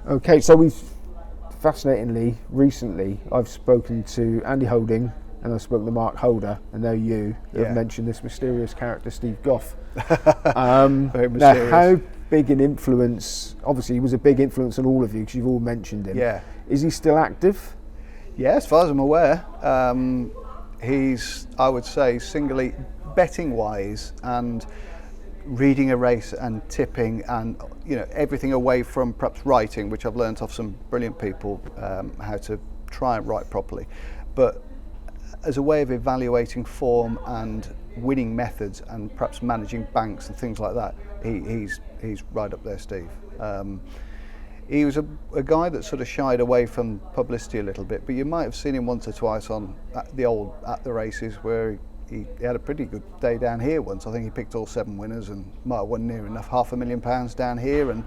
Okay, so fascinatingly, recently, I've spoken to Andy Holding and I've spoken to Mark Holder, and now you have mentioned this mysterious character, Steve Goff. Very mysterious. Now, how big an influence, obviously he was a big influence on all of you because you've all mentioned him. Yeah. Is he still active? Yeah, as far as I'm aware. He's, I would say, singly betting-wise and reading a race and tipping and everything away from perhaps writing, which I've learnt off some brilliant people how to try and write properly. But as a way of evaluating form and winning methods and perhaps managing banks and things like that, he's right up there, Steve. He was a guy that sort of shied away from publicity a little bit, but you might have seen him once or twice at the races where he had a pretty good day down here once. I think he picked all 7 winners and might have won near enough £500,000 down here. And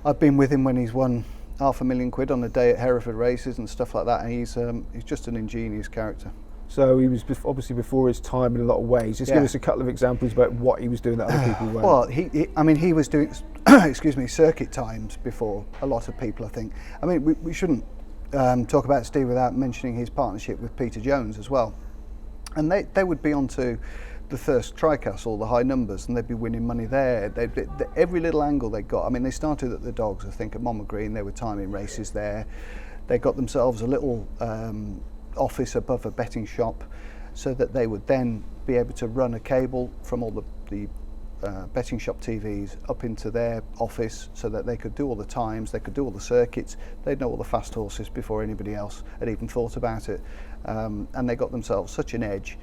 I've been with him when he's won £500,000 on a day at Hereford races and stuff like that. And he's just an ingenious character. So he was obviously before his time in a lot of ways. Just give us a couple of examples about what he was doing that other people weren't. Well, he was doing, circuit times before a lot of people, I think. I mean, we shouldn't talk about Steve without mentioning his partnership with Peter Jones as well. And they would be onto the first Tricastle, the high numbers, and they'd be winning money there. Every little angle they got. I mean, they started at the Dogs, I think, at Monmouth Green. They were timing races there. They got themselves a little office above a betting shop so that they would then be able to run a cable from all the betting shop TVs up into their office so that they could do all the times, they could do all the circuits, they'd know all the fast horses before anybody else had even thought about it, and they got themselves such an edge,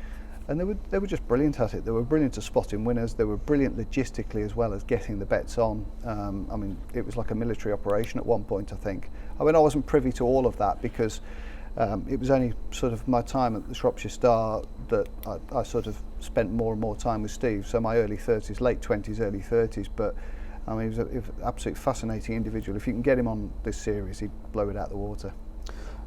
and they were just brilliant at it. They were brilliant at spotting winners, they were brilliant logistically as well as getting the bets on. I mean, it was like a military operation at one point, I think. I mean, I wasn't privy to all of that because it was only sort of my time at the Shropshire Star that I sort of spent more and more time with Steve. So my early 30s, late 20s, early 30s. But I mean, he was an absolutely fascinating individual. If you can get him on this series, he'd blow it out the water.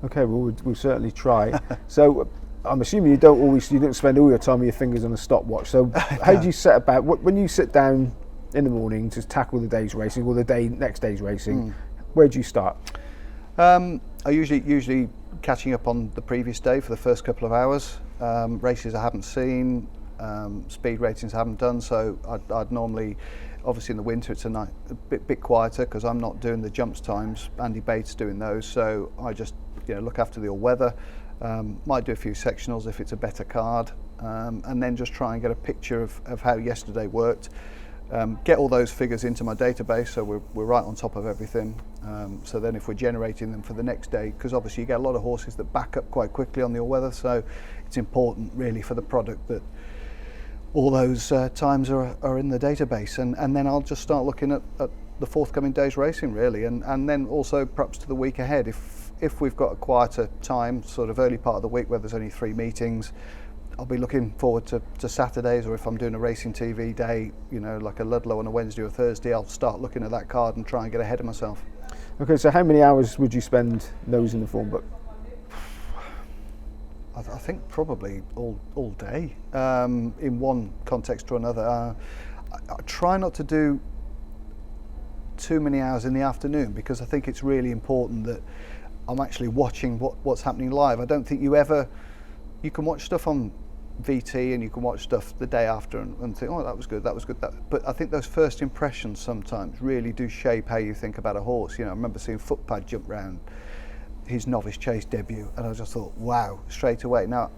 Okay, well, we'll certainly try. So I'm assuming you don't spend all your time with your fingers on a stopwatch. So how do you set about, when you sit down in the morning to tackle the day's racing or next day's racing, where do you start? I usually catching up on the previous day for the first couple of hours. Races I haven't seen, speed ratings I haven't done, so I'd normally, obviously in the winter it's a bit quieter because I'm not doing the jumps times, Andy Bates doing those, so I just look after the all-weather, might do a few sectionals if it's a better card, and then just try and get a picture of how yesterday worked. Get all those figures into my database so we're right on top of everything, so then if we're generating them for the next day, because obviously you get a lot of horses that back up quite quickly on the all-weather, so it's important really for the product that all those times are in the database, and then I'll just start looking at the forthcoming day's racing really, and then also perhaps to the week ahead if we've got a quieter time, sort of early part of the week where there's only 3 meetings. I'll be looking forward to Saturdays, or if I'm doing a racing TV day, like a Ludlow on a Wednesday or Thursday, I'll start looking at that card and try and get ahead of myself. Okay, so how many hours would you spend nosing the form book? I think probably all day, in one context or another. I try not to do too many hours in the afternoon because I think it's really important that I'm actually watching what's happening live. I don't think you can watch stuff on VT and you can watch stuff the day after and think, oh, that was good. But I think those first impressions sometimes really do shape how you think about a horse. I remember seeing Footpad jump round his novice chase debut, and I just thought, wow, straight away. Now,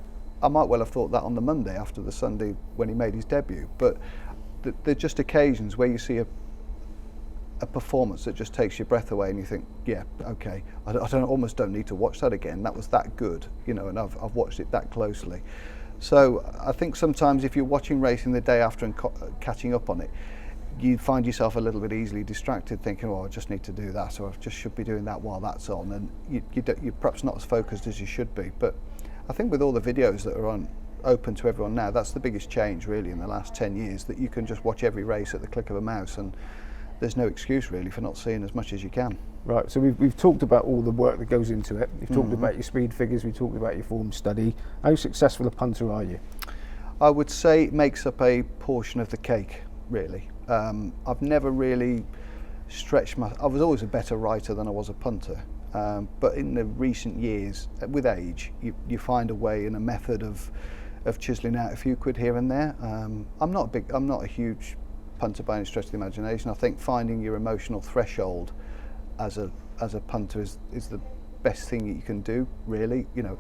I might well have thought that on the Monday after the Sunday when he made his debut, but they're just occasions where you see a performance that just takes your breath away, and you think, yeah, okay, I almost don't need to watch that again. That was that good, and I've watched it that closely. So I think sometimes if you're watching racing the day after and catching up on it, you find yourself a little bit easily distracted, thinking, oh, I just need to do that, or I just should be doing that while that's on, and you're perhaps not as focused as you should be. But I think with all the videos that are open to everyone now, that's the biggest change really in the last 10 years, that you can just watch every race at the click of a mouse, and there's no excuse really for not seeing as much as you can. Right, so we've talked about all the work that goes into it. We've talked about your speed figures, we've talked about your form study. How successful a punter are you? I would say it makes up a portion of the cake, really. I've never really I was always a better writer than I was a punter, but in the recent years, with age, you find a way and a method of chiseling out a few quid here and there. I'm not a huge punter by any stretch of the imagination. I think finding your emotional threshold as a punter is the best thing that you can do, really. You know,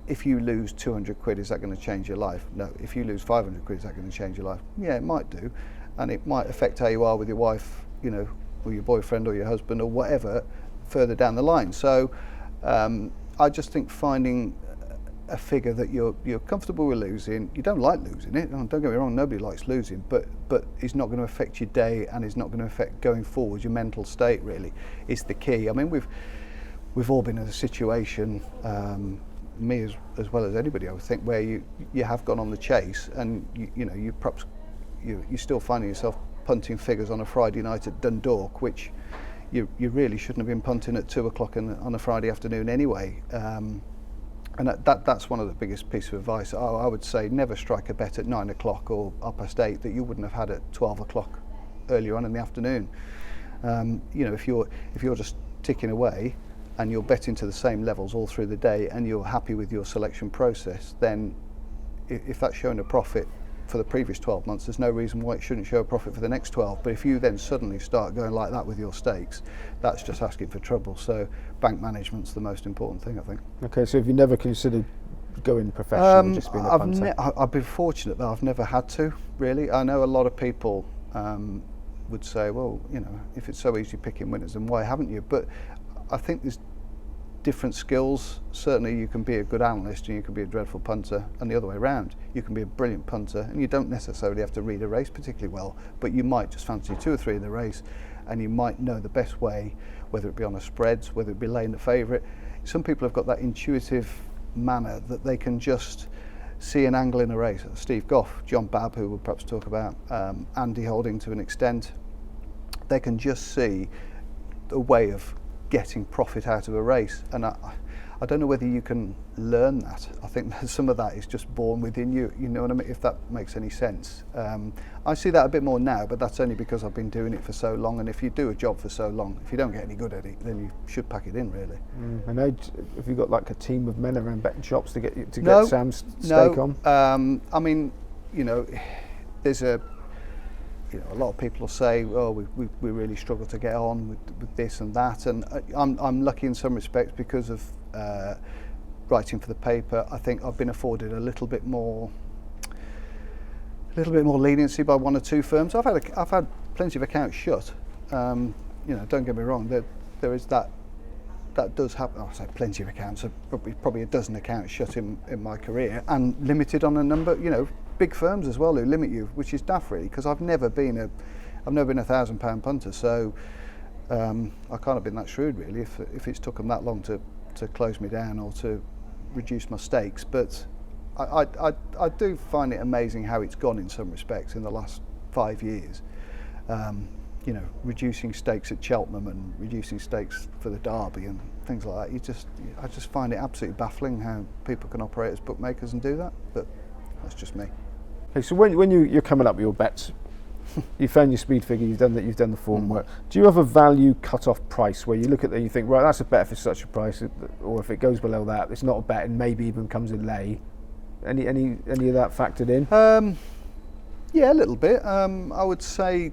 if you lose 200 quid, is that going to change your life? No. If you lose 500 quid, is that going to change your life? Yeah, it might do, and it might affect how you are with your wife, you know, or your boyfriend or your husband or whatever further down the line. So I just think finding a figure that you're comfortable with losing. You don't like losing it, don't get me wrong, nobody likes losing, but it's not going to affect your day, and it's not going to affect going forward. Your mental state really is the key. I mean, we've all been in a situation, me as well as anybody, I would think, where you have gone on the chase, and you're still finding yourself punting figures on a Friday night at Dundalk, which you really shouldn't have been punting at 2 o'clock on a Friday afternoon anyway. And that's one of the biggest pieces of advice. I would say never strike a bet at 9 o'clock or 8:30 that you wouldn't have had at 12 o'clock earlier on in the afternoon. You know, if you're just ticking away and you're betting to the same levels all through the day, and you're happy with your selection process, then if that's showing a profit for the previous 12 months, there's no reason why it shouldn't show a profit for the next 12. But if you then suddenly start going like that with your stakes, that's just asking for trouble. So bank management's the most important thing, I think. Okay, so have you never considered going professional, just being a punter? I've been fortunate that I've never had to, really. I know a lot of people would say, well, you know, if it's so easy picking winners, then why haven't you? But I think there's different skills. Certainly you can be a good analyst and you can be a dreadful punter, and the other way around. You can be a brilliant punter and you don't necessarily have to read a race particularly well, but you might just fancy 2 or 3 in the race, and you might know the best way, whether it be on a spreads, whether it be laying the favourite. Some people have got that intuitive manner that they can just see an angle in a race. Steve Goff, John Babb, who we'll perhaps talk about, Andy Holding to an extent, they can just see a way of getting profit out of a race, and I don't know whether you can learn that. I think some of that is just born within you, you know what I mean, if that makes any sense. I see that a bit more now, but that's only because I've been doing it for so long, and if you do a job for so long, if you don't get any good at it, then you should pack it in, really. I know, have you got like a team of men around betting shops to get Sam's stake on? I mean, you know, there's a lot of people will say, "Oh, we really struggle to get on with this and that," and I'm lucky in some respects because of writing for the paper. I think I've been afforded a little bit more leniency by 1 or 2 firms. I've had plenty of accounts shut. You know, don't get me wrong. There is that does happen. I say plenty of accounts. Probably a dozen accounts shut in my career, and limited on a number. You know, big firms as well who limit you, which is daft really, because I've never been a £1,000 punter, so I can't have been that shrewd really if it's took them that long to close me down or to reduce my stakes. But I do find it amazing how it's gone in some respects in the last 5 years. You know, reducing stakes at Cheltenham and reducing stakes for the Derby and things like that. I just find it absolutely baffling how people can operate as bookmakers and do that. But that's just me. Okay, so when you're coming up with your bets, you found your speed figure, you've done the form work. Do you have a value cut-off price where you look at that and you think, right, that's a bet for such a price, or if it goes below that, it's not a bet and maybe even comes in lay? Any of that factored in? Yeah, a little bit. I would say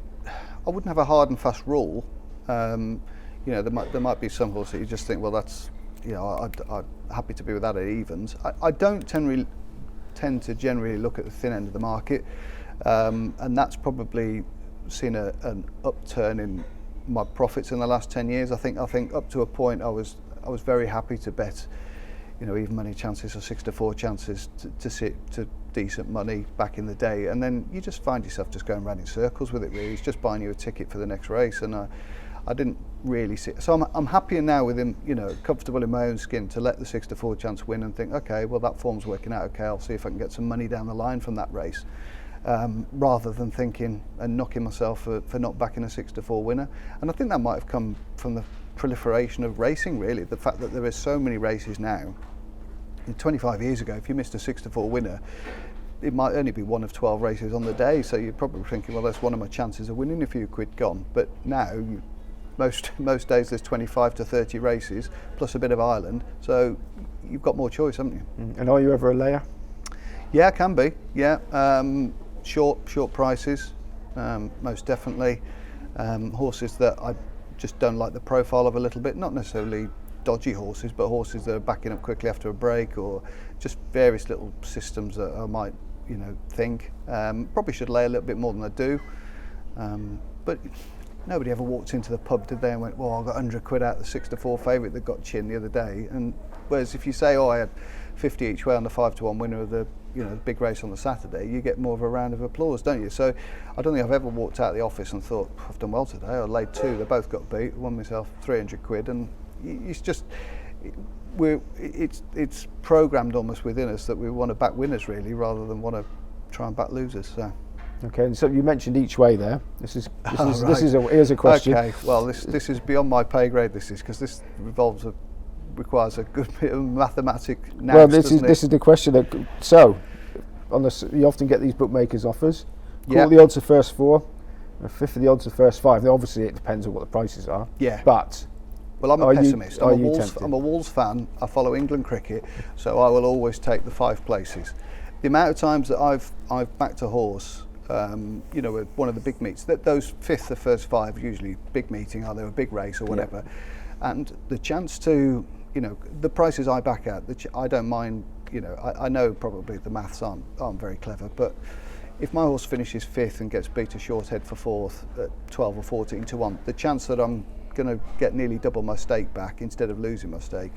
I wouldn't have a hard and fast rule. You know, there might be some horses that you just think, well, that's, you know, I'm happy to be with that at evens. I don't tend to generally look at the thin end of the market, and that's probably seen an upturn in my profits in the last 10 years. I think up to a point I was very happy to bet, you know, even money chances or 6-4 chances to sit to decent money back in the day, and then you just find yourself just going around in circles with it really. It's just buying you a ticket for the next race, and I didn't really see it. So I'm happier now with him, you know, comfortable in my own skin to let the 6-4 chance win and think, okay, well that form's working out, okay, I'll see if I can get some money down the line from that race, rather than thinking and knocking myself for not backing a 6-4 winner. And I think that might have come from the proliferation of racing really, the fact that there are so many races now. 25 years ago, if you missed a 6-4 winner, it might only be one of 12 races on the day, so you're probably thinking, well, that's one of my chances of winning, a few quid gone. But now, most days there's 25 to 30 races, plus a bit of Ireland, so you've got more choice, haven't you? And are you ever a layer? Yeah, can be, yeah. Short prices, most definitely. Horses that I just don't like the profile of a little bit, not necessarily dodgy horses, but horses that are backing up quickly after a break, or just various little systems that I might, think. Probably should lay a little bit more than I do. But nobody ever walked into the pub, did they, and went, well, I got 100 quid out of the 6-4 favourite that got chin the other day. And whereas if you say, oh, I had 50 each way on the 5-1 winner of the the big race on the Saturday, you get more of a round of applause, don't you? So I don't think I've ever walked out of the office and thought, I've done well today. I laid 2, they both got beat, won myself 300 quid, and it's just, it's programmed almost within us that we want to back winners really, rather than want to try and back losers. So. Okay, and so you mentioned each way there. Here's a question. Okay, well this is beyond my pay grade. This is because this requires a good bit of mathematics. Well, this is the question. You often get these bookmakers offers. Call the odds of first 4, a fifth of the odds of first 5. Now, obviously, it depends on what the prices are. Yeah. But well, I'm a pessimist. tempted? I'm a Wolves fan. I follow England cricket, so I will always take the 5 places. The amount of times that I've backed a horse. At one of the big meets, those fifth of first 5 usually big meeting, either a big race or whatever, and the chance to, the prices I back at, I don't mind. I know probably the maths aren't very clever, but if my horse finishes 5th and gets beat a short head for 4th at 12 or 14 to 1, the chance that I'm going to get nearly double my stake back instead of losing my stake,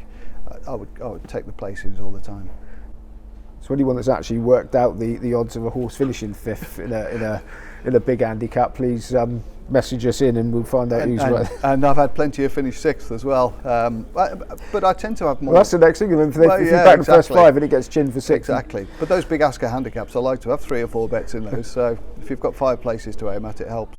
I would take the placings all the time. So anyone that's actually worked out the odds of a horse finishing 5th in a big handicap, please message us in and we'll find out who's right. And I've had plenty who finish 6th as well. But I tend to have more. Well, that's the next thing. If you back the first 5 and it gets chin for 6. Exactly. But those big Asker handicaps, I like to have 3 or 4 bets in those. So if you've got 5 places to aim at, it helps.